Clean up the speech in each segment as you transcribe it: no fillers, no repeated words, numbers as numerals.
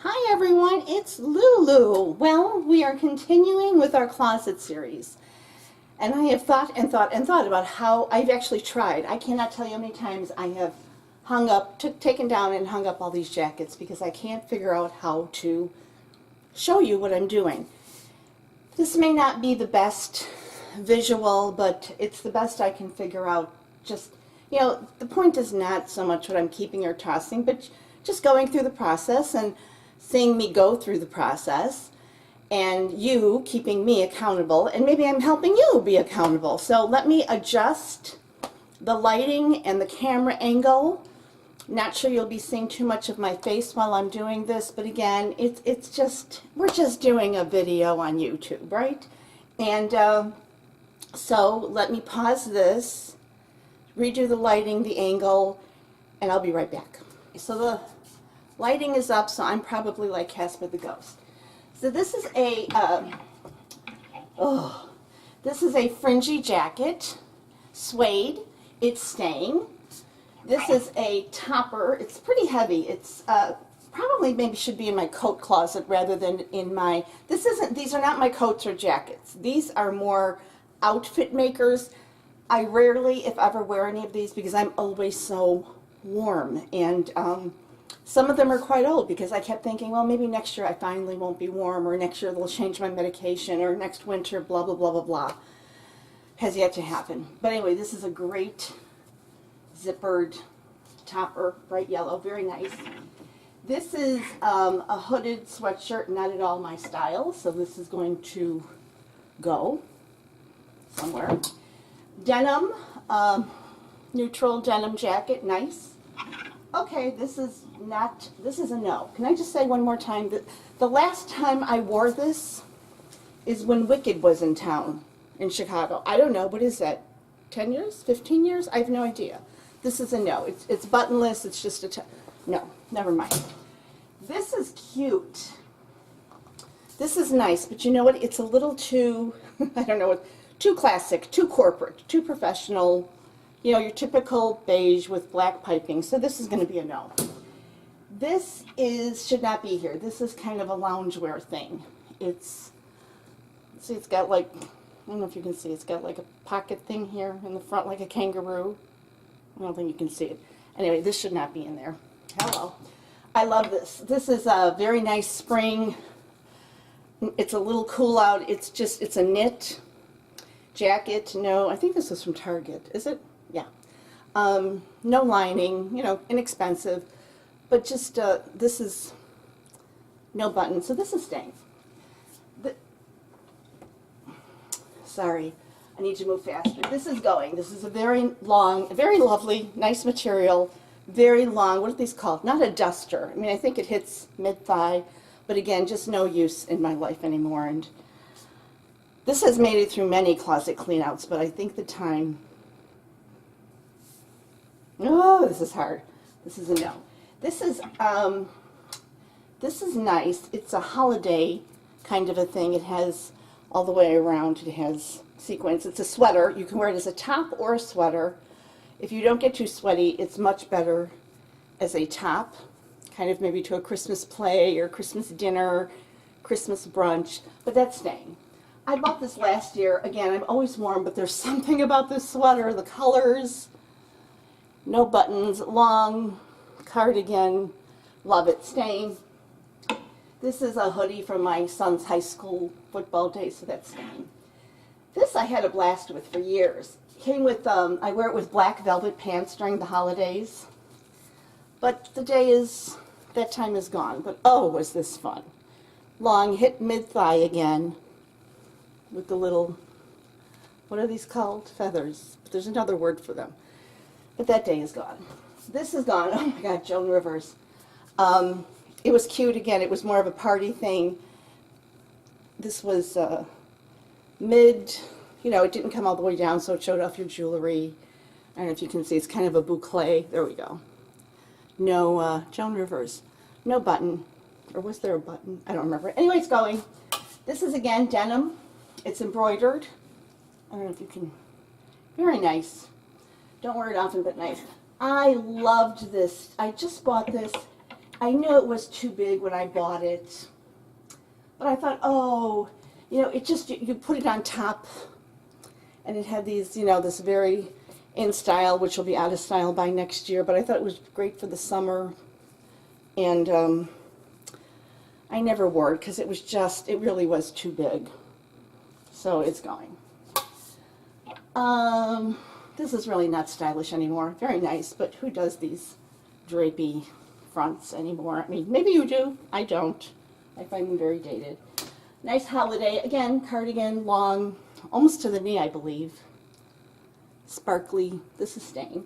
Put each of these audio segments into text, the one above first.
Hi everyone, it's Lulu. Well, we are continuing with our closet series. And I have thought and thought and thought about how I've actually tried. I cannot tell you how many times I have taken down and hung up all these jackets because I can't figure out how to show you what I'm doing. This may not be the best visual, but it's the best I can figure out. Just, the point is not so much what I'm keeping or tossing, but just going through the process and seeing me go through the process and you keeping me accountable, and maybe I'm helping you be accountable. So let me adjust the lighting and the camera angle. Not sure you'll be seeing too much of my face while I'm doing this, but again, we're just doing a video on YouTube, right? And so let me pause this, redo the lighting, the angle, and I'll be right back. So the lighting is up, so I'm probably like Casper the Ghost. So this is a fringy jacket, suede. It's staying. This is a topper. It's pretty heavy. It's probably maybe should be in my coat closet rather than in my. These are not my coats or jackets. These are more outfit makers. I rarely, if ever, wear any of these because I'm always so warm, and some of them are quite old because I kept thinking, well, maybe next year I finally won't be warm, or next year they'll change my medication, or next winter, blah, blah, blah, blah, blah. Has yet to happen. But anyway, this is a great zippered topper, bright yellow, very nice. This is a hooded sweatshirt, not at all my style, so this is going to go somewhere. Denim, neutral denim jacket, nice. Okay, this is a no. Can I just say one more time that the last time I wore this is when Wicked was in town in Chicago. I don't know, what is that, 10 years, 15 years? I have no idea. This is a no. It's buttonless, it's just no, never mind. This is cute. This is nice, but you know what? It's a little too, I don't know what, too classic, too corporate, too professional. Your typical beige with black piping. So this is going to be a no. This should not be here. This is kind of a loungewear thing. It's got like, I don't know if you can see, it's got like a pocket thing here in the front like a kangaroo. I don't think you can see it. Anyway, this should not be in there. Hello. I love this. This is a very nice spring. It's a little cool out. It's a knit jacket. No, I think this was from Target. Is it? Yeah. No lining, inexpensive, but just, this is no button, so this is staying. Sorry, I need to move faster. This is going. This is a very long, very lovely, nice material, very long, what are these called? Not a duster. I mean, I think it hits mid-thigh, but again, just no use in my life anymore. And this has made it through many closet cleanouts, but I think the time. Oh, this is hard. This is a no. This is nice. It's a holiday kind of a thing. It has all the way around. It has sequins. It's a sweater. You can wear it as a top or a sweater. If you don't get too sweaty, it's much better as a top, kind of maybe to a Christmas play or Christmas dinner, Christmas brunch, but that's staying. I bought this last year. Again, I'm always warm, but there's something about this sweater, the colors. No buttons, long cardigan, love it, staying. This is a hoodie from my son's high school football days, so that's staying. This I had a blast with for years. Came with, I wear it with black velvet pants during the holidays, but that time is gone. But oh, was this fun. Long, hit mid-thigh again, with the little, what are these called? Feathers. There's another word for them. But that day is gone. This is gone. Oh my God, Joan Rivers. It was cute again. It was more of a party thing. This was mid, it didn't come all the way down, so it showed off your jewelry. I don't know if you can see, it's kind of a boucle. There we go. No, Joan Rivers. No button. Or was there a button? I don't remember. Anyway, it's going. This is, again, denim. It's embroidered. I don't know if you can. Very nice. Don't wear it often, but nice. I loved this. I just bought this I knew it was too big when I bought it, but I thought, oh, you know, it just, you put it on top, and it had these, you know, this very in style, which will be out of style by next year, but I thought it was great for the summer, and I never wore it because it was just, it really was too big, so it's going. This is really not stylish anymore. Very nice, but who does these drapey fronts anymore? I mean, maybe you do. I don't. I find them very dated. Nice holiday. Again, cardigan, long, almost to the knee, I believe. Sparkly. This is staying.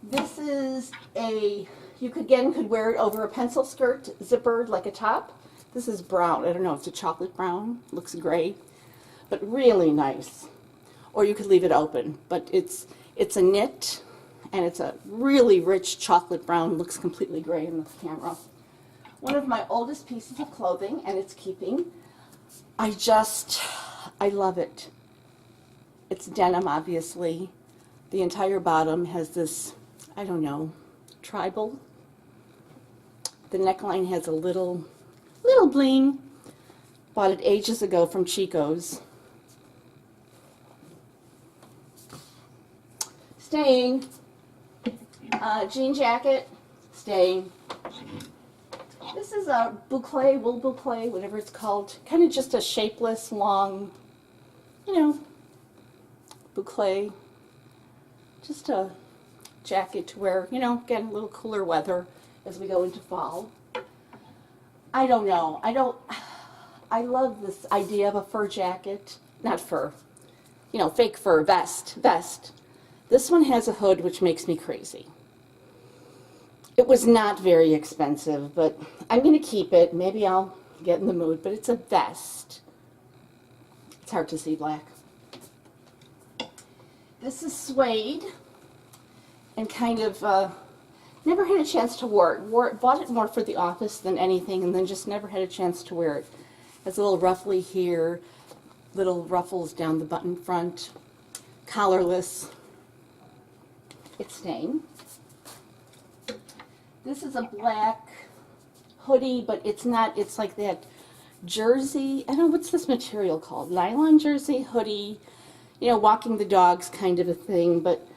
This is a, you could, again, could wear it over a pencil skirt, zippered like a top. This is brown. I don't know, it's a chocolate brown. Looks gray, but really nice. Or you could leave it open, but it's a knit, and it's a really rich chocolate brown. Looks completely gray in the camera. One of my oldest pieces of clothing, and it's keeping. I love it. It's denim, obviously. The entire bottom has this, I don't know, tribal. The neckline has a little bling. Bought it ages ago from Chico's. Staying. Jean jacket, staying. This is a boucle, wool boucle, whatever it's called. Kind of just a shapeless, long, you know, boucle. Just a jacket to wear, you know, again, a little cooler weather as we go into fall. I don't know. I love this idea of a fur jacket. Not fur, you know, fake fur, vest. This one has a hood, which makes me crazy. It was not very expensive, but I'm going to keep it. Maybe I'll get in the mood, but it's a vest. It's hard to see black. This is suede, and kind of never had a chance to wear it. Bought it more for the office than anything, and then just never had a chance to wear it. Has a little ruffly here, little ruffles down the button front, collarless. It's staying. This is a black hoodie, but it's not, it's like that jersey, I don't know, what's this material called? Nylon jersey, hoodie, you know, walking the dogs kind of a thing, but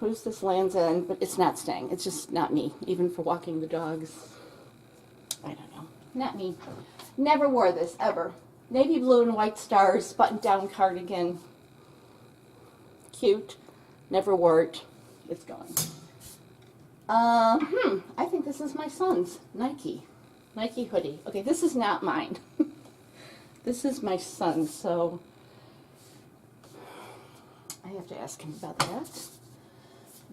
who's this Land's End? But it's not staying. It's just not me, even for walking the dogs. I don't know. Not me. Never wore this, ever. Navy blue and white stars, button-down cardigan. Cute. Never wore it. It's going. I think this is my son's Nike hoodie. Okay, this is not mine. This is my son's, so I have to ask him about that.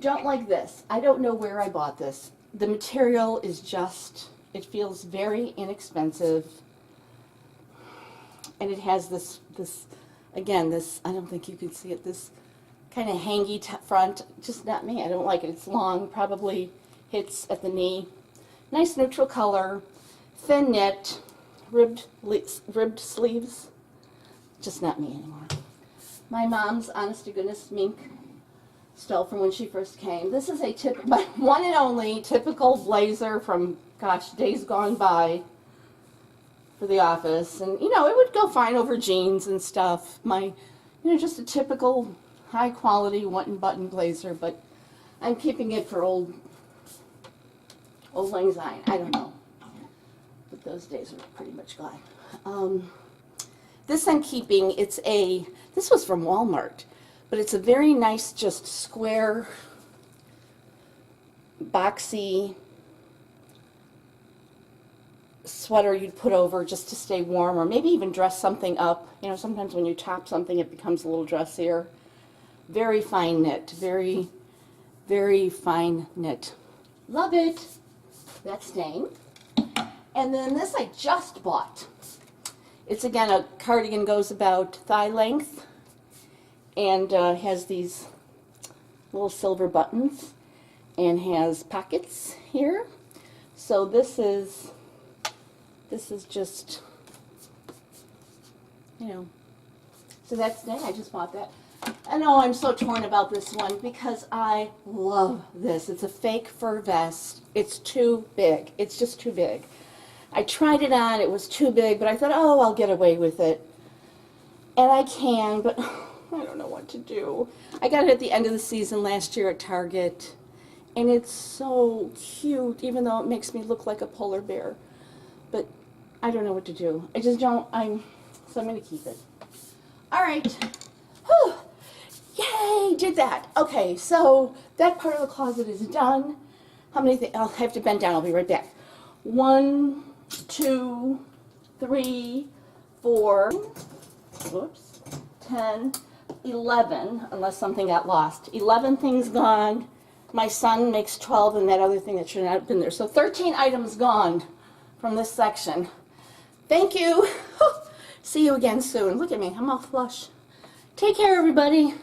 Don't like this. I don't know where I bought this. The material is just, it feels very inexpensive, and it has this again, this, I don't think you can see it, this kind of hangy front. Just not me. I don't like it. It's long, probably hits at the knee. Nice neutral color, thin knit, ribbed sleeves. Just not me anymore. My mom's honest to goodness mink, still from when she first came. This is a my one and only typical blazer from, gosh, days gone by for the office. And you know, it would go fine over jeans and stuff. You know, just a typical high quality button blazer, but I'm keeping it for old lang syne. I don't know, but those days are pretty much gone. This I'm keeping. This was from Walmart, but it's a very nice, just square, boxy sweater you'd put over just to stay warm, or maybe even dress something up. You know, sometimes when you top something, it becomes a little dressier. Very fine knit, very, very fine knit. Love it. That's staying. And then this I just bought. It's again a cardigan, goes about thigh length, and has these little silver buttons, and has pockets here. So this is just, you know. So that's staying. I just bought that. I know I'm so torn about this one because I love this. It's a fake fur vest. It's too big. It's just too big. I tried it on. It was too big, but I thought, oh, I'll get away with it. And I can, but I don't know what to do. I got it at the end of the season last year at Target, and it's so cute, even though it makes me look like a polar bear. But I don't know what to do. I just don't, so I'm going to keep it. All right. Whew. Yay, did that. Okay, so that part of the closet is done. How many things? I'll have to bend down. I'll be right back. 1, 2, 3, 4, whoops, 10, 11, unless something got lost. 11 things gone. My son makes 12, and that other thing that should not have been there. So 13 items gone from this section. Thank you. See you again soon. Look at me. I'm all flush. Take care, everybody.